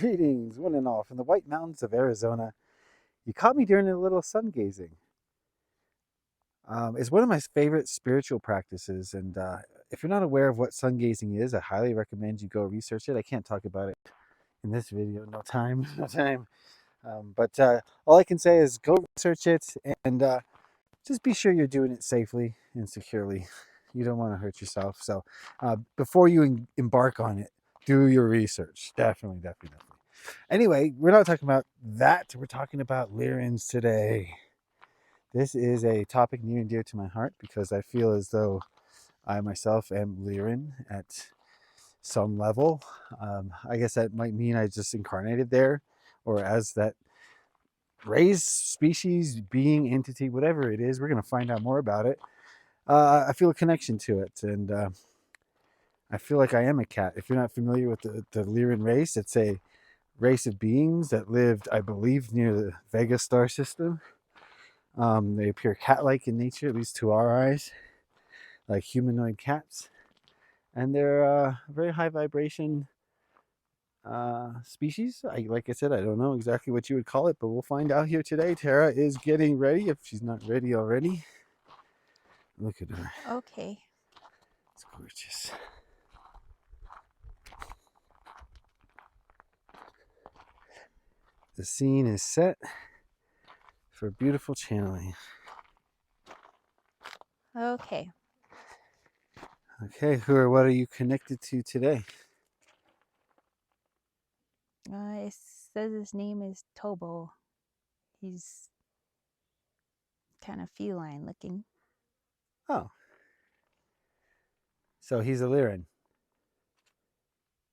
Greetings, one and all, from the White Mountains of Arizona. You caught me during a little sun gazing. It's one of my favorite spiritual practices, and if you're not aware of what sun gazing is, I highly recommend you go research it. I can't talk about it in this video, no time, no time. But all I can say is go research it and just be sure you're doing it safely and securely. You don't want to hurt yourself. So before you embark on it, do your research. Definitely, definitely, definitely. Anyway, we're not talking about that. We're talking about Lyrans today. This is a topic near and dear to my heart because I feel as though I myself am Lyran at some level. I guess that might mean I just incarnated there or as that raised species, being, entity, whatever it is. We're going to find out more about it. I feel a connection to it, and I feel like I am a cat. If you're not familiar with the Lyran race, it's a race of beings that lived, I believe, near the Vega star system. They appear cat-like in nature, at least to our eyes, like humanoid cats. And they're a very high vibration species. Like I said, I don't know exactly what you would call it, but we'll find out here today. Tara is getting ready, if she's not ready already. Look at her. Okay. It's gorgeous. The scene is set for beautiful channeling. Okay. Okay, who or what are you connected to today? It says his name is Tobo. He's kind of feline looking. Oh, so he's a Lyran.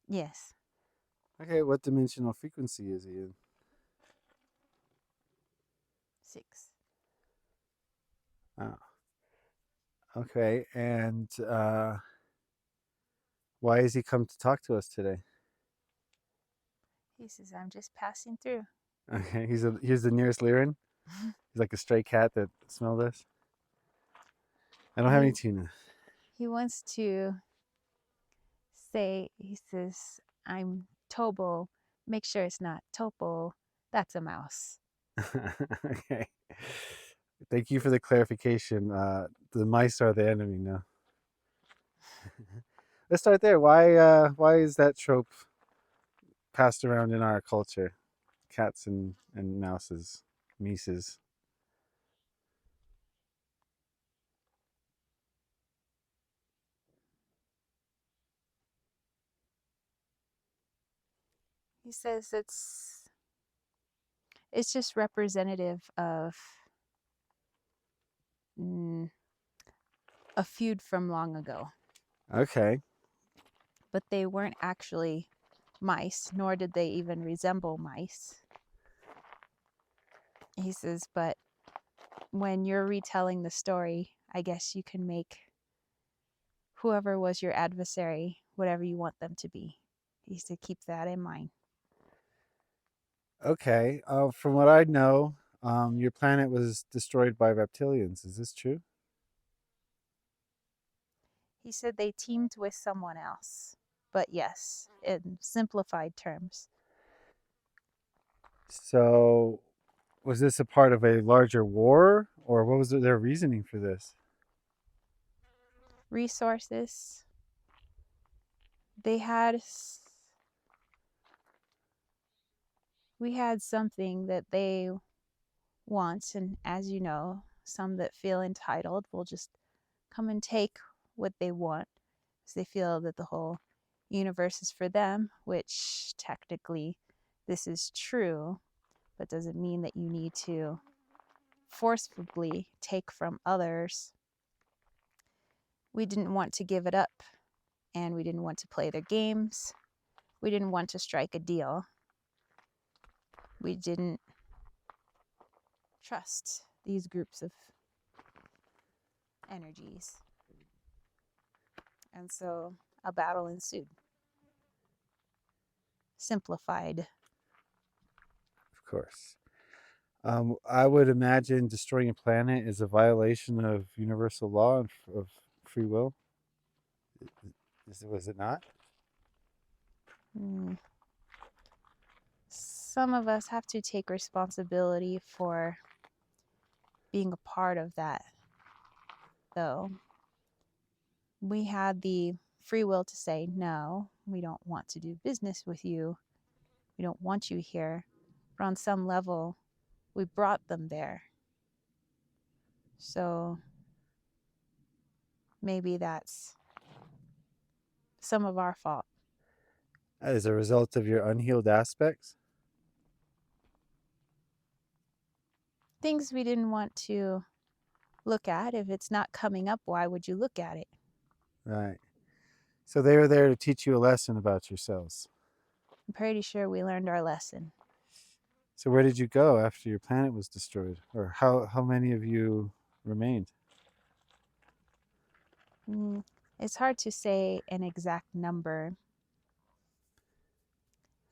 Yes. Okay, what dimensional frequency is he in? 6. Oh, okay. And why has he come to talk to us today? He says, I'm just passing through. Okay, he's the nearest Lyran. He's like a stray cat that smelled us. I don't have he any tuna. he wants to say, he says, I'm Tobo. Make sure it's not Topo. That's a mouse. Okay. Thank you for the clarification. The mice are the enemy now. Let's start there. Why is that trope passed around in our culture? Cats and mouses, mices. He says it's just representative of mm, a feud from long ago. Okay. But they weren't actually mice, nor did they even resemble mice. He says, but when you're retelling the story, I guess you can make whoever was your adversary whatever you want them to be. He said, keep that in mind. Okay. From what I know, your planet was destroyed by reptilians. Is this true? He said they teamed with someone else. But yes, in simplified terms. So, was this a part of a larger war, or what was their reasoning for this? Resources. They had we had something that they want, and as you know, some that feel entitled will just come and take what they want because they feel that the whole universe is for them, which technically this is true, but doesn't mean that you need to forcefully take from others. We didn't want to give it up, and we didn't want to play their games. We didn't want to strike a deal. We didn't trust these groups of energies. And so a battle ensued. Simplified. Of course. I would imagine destroying a planet is a violation of universal law of free will. Was it not? Mm, some of us have to take responsibility for being a part of that, though. We had the free will to say, no, we don't want to do business with you. We don't want you here. But on some level, we brought them there. So maybe that's some of our fault. As a result of your unhealed aspects? Things we didn't want to look at. If it's not coming up, why would you look at it? Right. So they were there to teach you a lesson about yourselves. I'm pretty sure we learned our lesson. So where did you go after your planet was destroyed? Or how many of you remained? It's hard to say an exact number,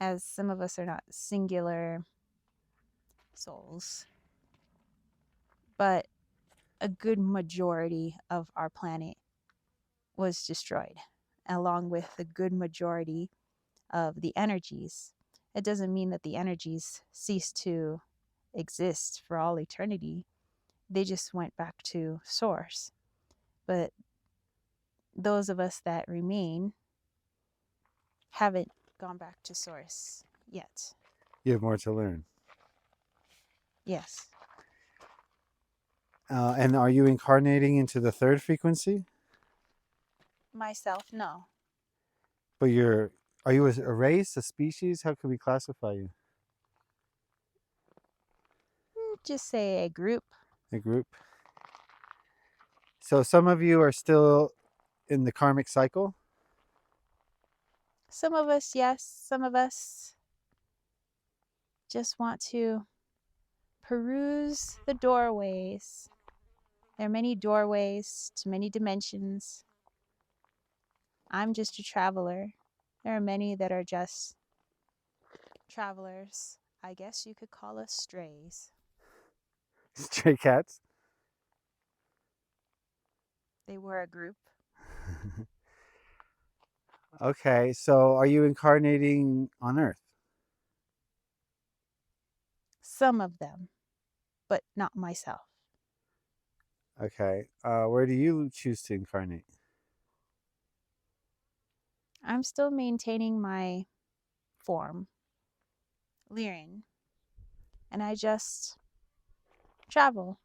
as some of us are not singular souls. But a good majority of our planet was destroyed, along with a good majority of the energies. It doesn't mean that the energies ceased to exist for all eternity. They just went back to source. But those of us that remain haven't gone back to source yet. You have more to learn. Yes. And are you incarnating into the third frequency? Myself, no. But are you a race, a species? How can we classify you? Just say a group. A group? So some of you are still in the karmic cycle? Some of us, yes. Some of us just want to peruse the doorways. There are many doorways to many dimensions. I'm just a traveler. There are many that are just travelers. I guess you could call us strays. Stray cats? They were a group. Okay, so are you incarnating on Earth? Some of them, but not myself. Okay, where do you choose to incarnate? I'm still maintaining my form, Lyran, and I just travel.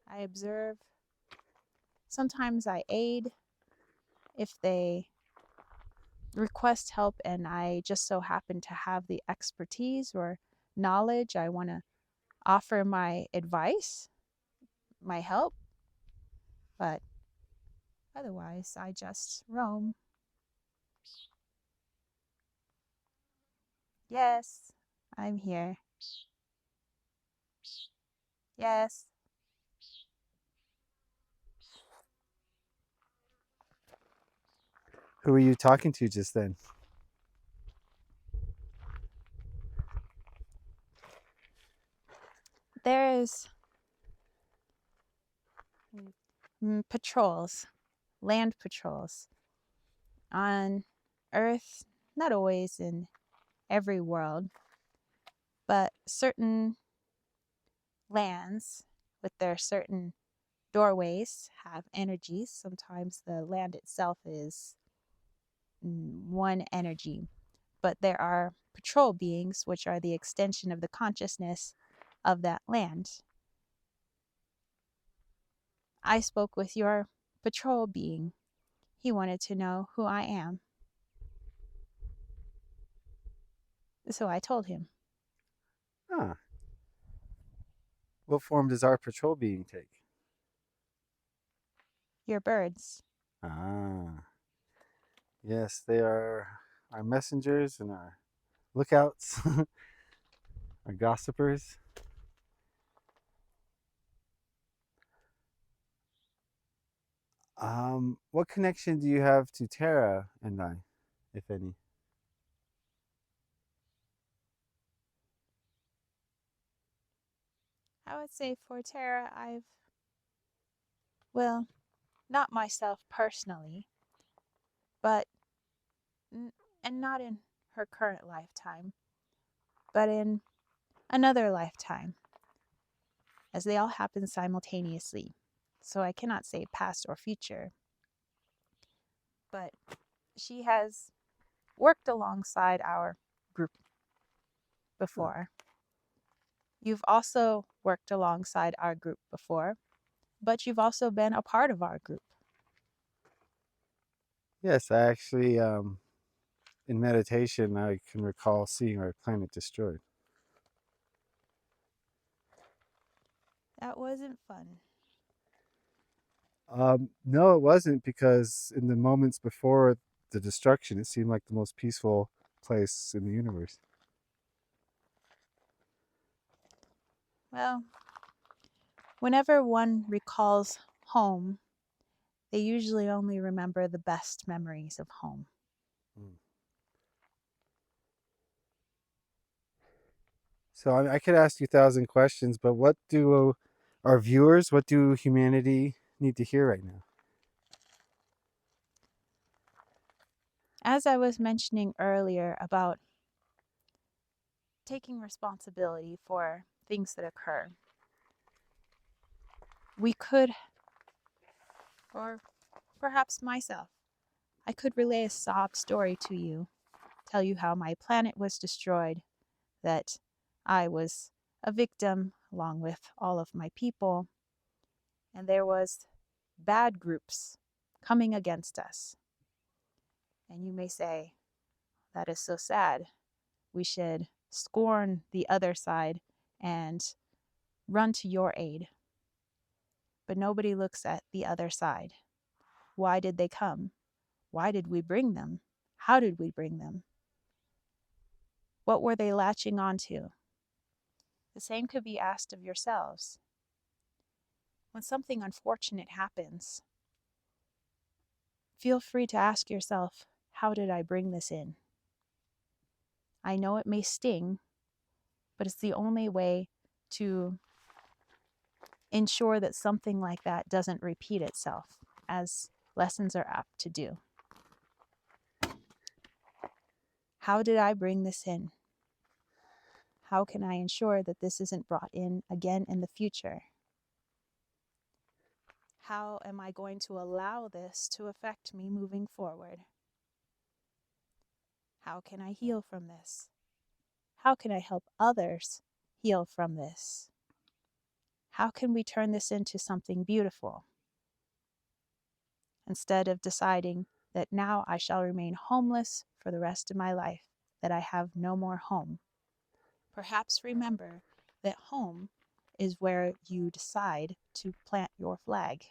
I observe. Sometimes I aid if they request help and I just so happen to have the expertise or knowledge. I want to offer my advice, my help, but otherwise I just roam. Yes, I'm here. Yes. Who were you talking to just then? There's patrols, land patrols on Earth, not always in every world, but certain lands with their certain doorways have energies. Sometimes the land itself is one energy, but there are patrol beings, which are the extension of the consciousness of that land. I spoke with your patrol being. He wanted to know who I am. So I told him. Ah, what form does our patrol being take? Your birds. Ah, yes, they are our messengers and our lookouts, our gossipers. What connection do you have to Tara and I, if any? I would say for Tara, well, not myself personally, but, and not in her current lifetime, but in another lifetime, as they all happen simultaneously. So I cannot say past or future, but she has worked alongside our group before. You've also worked alongside our group before, but you've also been a part of our group. Yes, I actually, in meditation, I can recall seeing our planet destroyed. That wasn't fun. No, it wasn't, because in the moments before the destruction, it seemed like the most peaceful place in the universe. Well, whenever one recalls home, they usually only remember the best memories of home. Mm. So I could ask you 1,000 questions, but what do our viewers, what do humanity need to hear right now? As I was mentioning earlier about taking responsibility for things that occur, we could, or perhaps myself, I could relay a sob story to you, tell you how my planet was destroyed, that I was a victim along with all of my people, and there was bad groups coming against us. And you may say, that is so sad. We should scorn the other side and run to your aid. But nobody looks at the other side. Why did they come? Why did we bring them? How did we bring them? What were they latching onto? The same could be asked of yourselves. When something unfortunate happens, feel free to ask yourself, how did I bring this in? I know it may sting, but it's the only way to ensure that something like that doesn't repeat itself, as lessons are apt to do. How did I bring this in? How can I ensure that this isn't brought in again in the future? How am I going to allow this to affect me moving forward? How can I heal from this? How can I help others heal from this? How can we turn this into something beautiful? Instead of deciding that now I shall remain homeless for the rest of my life, that I have no more home. Perhaps remember that home is where you decide to plant your flag.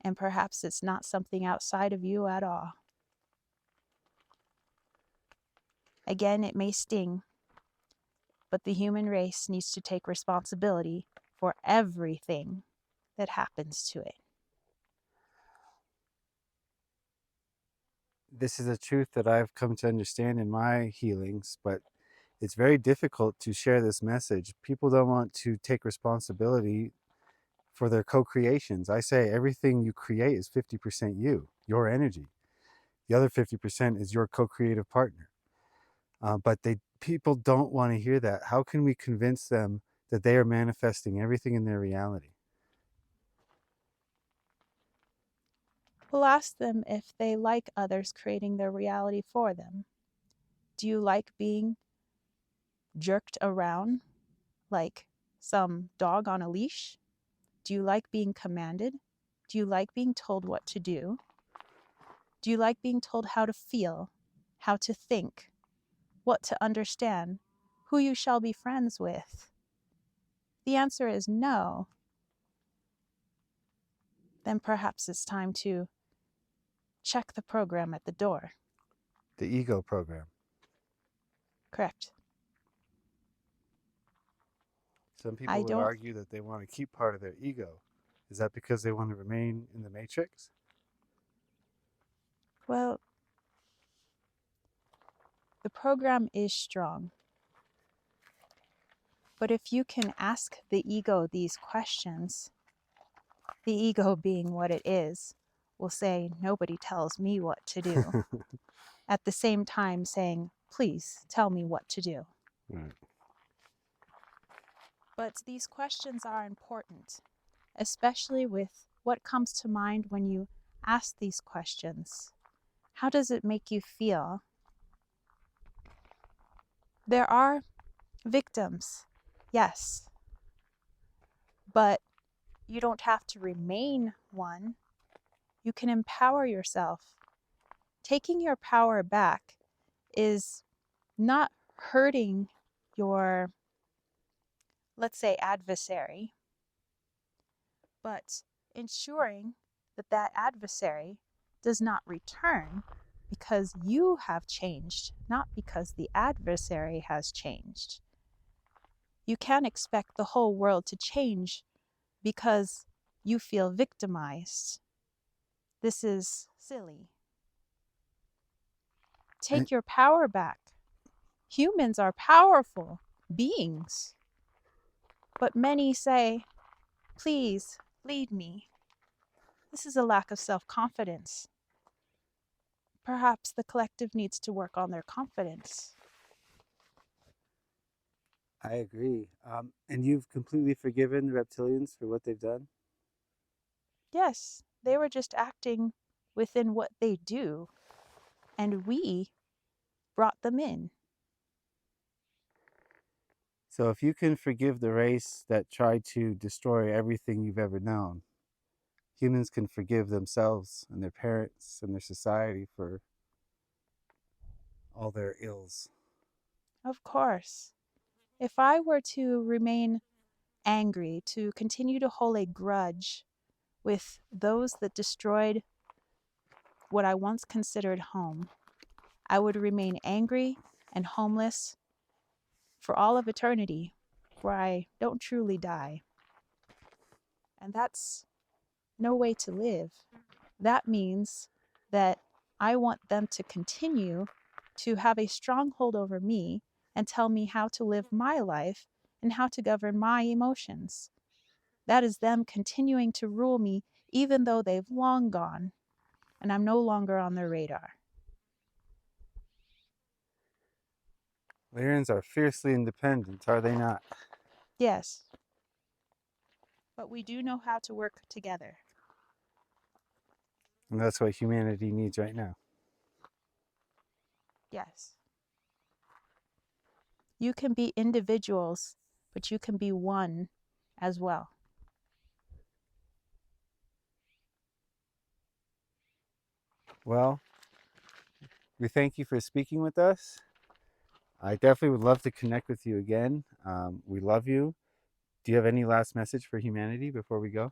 And perhaps it's not something outside of you at all. Again, it may sting, but the human race needs to take responsibility for everything that happens to it. This is a truth that I've come to understand in my healings, but it's very difficult to share this message. People don't want to take responsibility for their co-creations. I say everything you create is 50% you, your energy. The other 50% is your co-creative partner. But people don't want to hear that. How can we convince them that they are manifesting everything in their reality? We'll ask them if they like others creating their reality for them. Do you like being jerked around like some dog on a leash? Do you like being commanded? Do you like being told what to do? Do you like being told how to feel, how to think, what to understand, who you shall be friends with? The answer is no. Then perhaps it's time to check the program at the door. The ego program. Correct. Some people I would don't, argue that they want to keep part of their ego. Is that because they want to remain in the matrix? well, the program is strong. But if you can ask the ego these questions, the ego being what it is, will say, nobody tells me what to do. At the same time saying, please tell me what to do. Right. But these questions are important, especially with what comes to mind when you ask these questions. How does it make you feel? There are victims, yes, but you don't have to remain one. You can empower yourself. Taking your power back is not hurting your, let's say, adversary, but ensuring that that adversary does not return because you have changed, not because the adversary has changed. You can't expect the whole world to change because you feel victimized. This is silly. And Take your power back. Humans are powerful beings. But many say, please lead me. This is a lack of self-confidence. Perhaps the collective needs to work on their confidence. I agree. And you've completely forgiven the reptilians for what they've done? Yes, they were just acting within what they do, and we brought them in. So if you can forgive the race that tried to destroy everything you've ever known, humans can forgive themselves and their parents and their society for all their ills. Of course, if I were to remain angry, to continue to hold a grudge with those that destroyed what I once considered home, I would remain angry and homeless for all of eternity, where I don't truly die. And that's no way to live. That means that I want them to continue to have a stronghold over me and tell me how to live my life and how to govern my emotions. That is them continuing to rule me even though they've long gone and I'm no longer on their radar. Lyrans are fiercely independent, are they not? Yes, but we do know how to work together. And that's what humanity needs right now. Yes. You can be individuals, but you can be one as well. Well, we thank you for speaking with us. I definitely would love to connect with you again. We love you. Do you have any last message for humanity before we go?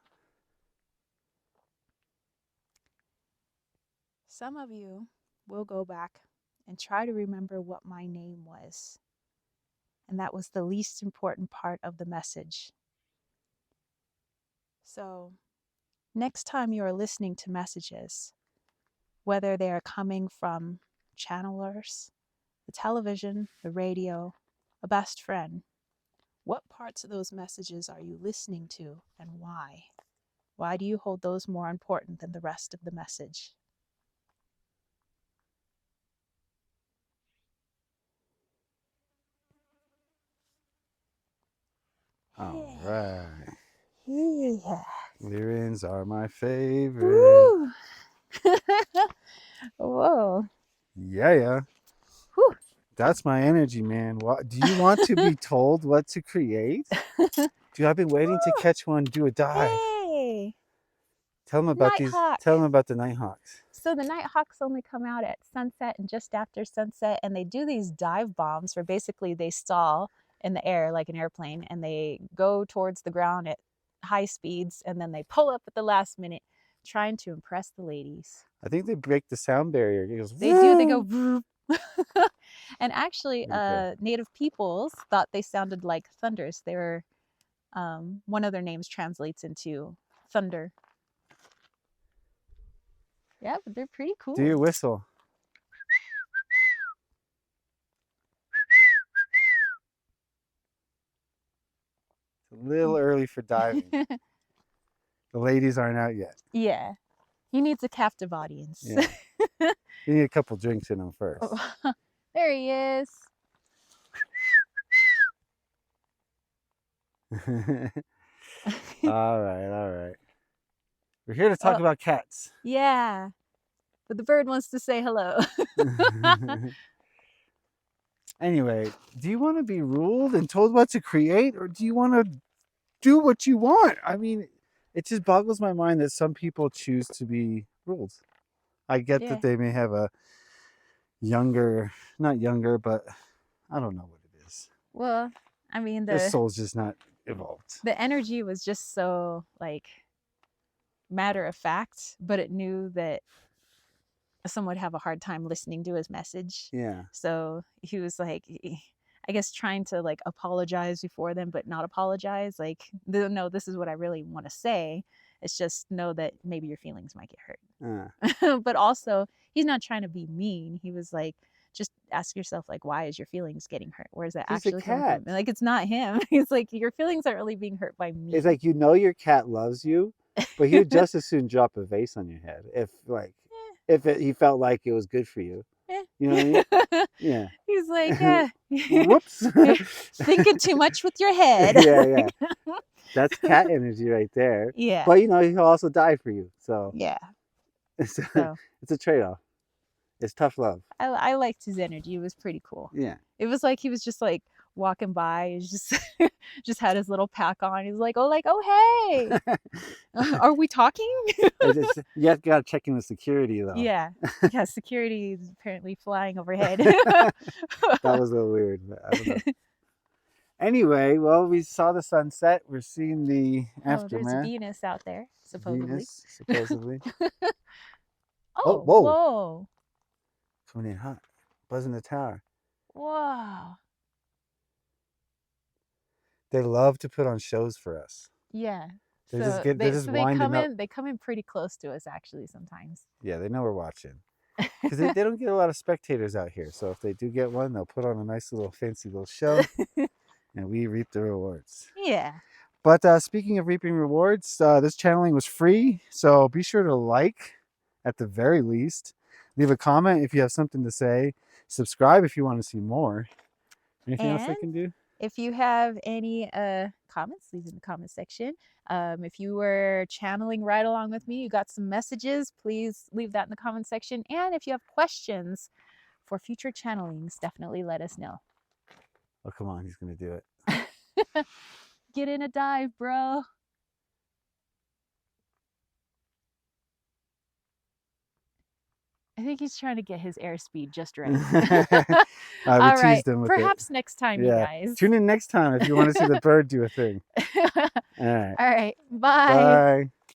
Some of you will go back and try to remember what my name was. And that was the least important part of the message. So, next time you are listening to messages, whether they are coming from channelers, the television, the radio, a best friend, what parts of those messages are you listening to and why? Why do you hold those more important than the rest of the message? All Yeah. right. Yeah. Lyrans are my favorite. Woo! Whoa. Yeah. Whew. That's my energy, man. What, do you want to be told what to create? Dude, I've been waiting to catch one do a dive. Hey, Tell them about these. Nighthawk. Tell them about the Nighthawks. So the Nighthawks only come out at sunset and just after sunset, and they do these dive bombs where basically they stall in the air like an airplane and they go towards the ground at high speeds and then they pull up at the last minute trying to impress the ladies. I think they break the sound barrier. It goes, They do, they woo! go and actually Okay. native peoples thought they sounded like thunders. They were one of their names translates into thunder. Yeah, but they're pretty Do your cool. whistle. It's a little early for diving. The ladies aren't out yet. Yeah, he needs a captive audience. Yeah. You need a couple drinks in them first. There he is. All right, all right. We're here to talk Oh, about cats. yeah. But the bird wants to say hello. Anyway, do you want to be ruled and told what to create, or do you want to do what you want? I mean, it just boggles my mind that some people choose to be ruled. I get Yeah. that they may have a younger, not younger, but I don't know what it is. Well, I mean Their soul's just not evolved. the energy was just so like matter of fact, but it knew that someone would have a hard time listening to his message. Yeah. So he was like, I guess trying to like apologize before them, but not apologize. Like, no, this is what I really want to say. It's just know that maybe your feelings might get hurt. But also, he's not trying to be mean. He was like, just ask yourself, like, why is your feelings getting hurt? Where is that He's actually coming from? Like, it's not him. He's like, your feelings aren't really being hurt by me. It's like, you know, your cat loves you, but he would just as soon drop a vase on your head he felt like it was good for you. You know what I mean? Yeah. He's like, yeah. Whoops. Thinking too much with your head. Yeah. That's cat energy right there. Yeah. But, you know, he'll also die for you. So, yeah. It's a trade-off. It's tough love. I liked his energy. It was pretty cool. Yeah. It was like he was just like walking by. He's just had his little pack on. He's like, oh, hey. Are we talking? You have got to check in with security, though. Yeah. Security is apparently flying overhead. That was a little weird. But I don't know. Anyway, well, we saw the sunset. We're seeing the aftermath. There's Venus out there, supposedly. Venus, supposedly. Oh, whoa. Whoa. Coming in hot. Buzzing the tower. Wow. They love to put on shows for us. Yeah. They come in pretty close to us actually sometimes. Yeah, they know we're watching. Because they don't get a lot of spectators out here. So if they do get one, they'll put on a nice little fancy little show. And we reap the rewards. Yeah. But speaking of reaping rewards, this channeling was free. So be sure to like, at the very least. Leave a comment if you have something to say. Subscribe if you want to see more. Anything else I can do? If you have any comments, leave in the comment section. If you were channeling right along with me, you got some messages, please leave that in the comment section. And if you have questions for future channelings, definitely let us know. Oh, come on. He's going to do it. Get in a dive, bro. I think he's trying to get his airspeed just right. All right. Perhaps next time, you guys. Tune in next time if you want to see the bird do a thing. All right. All right. Bye. Bye.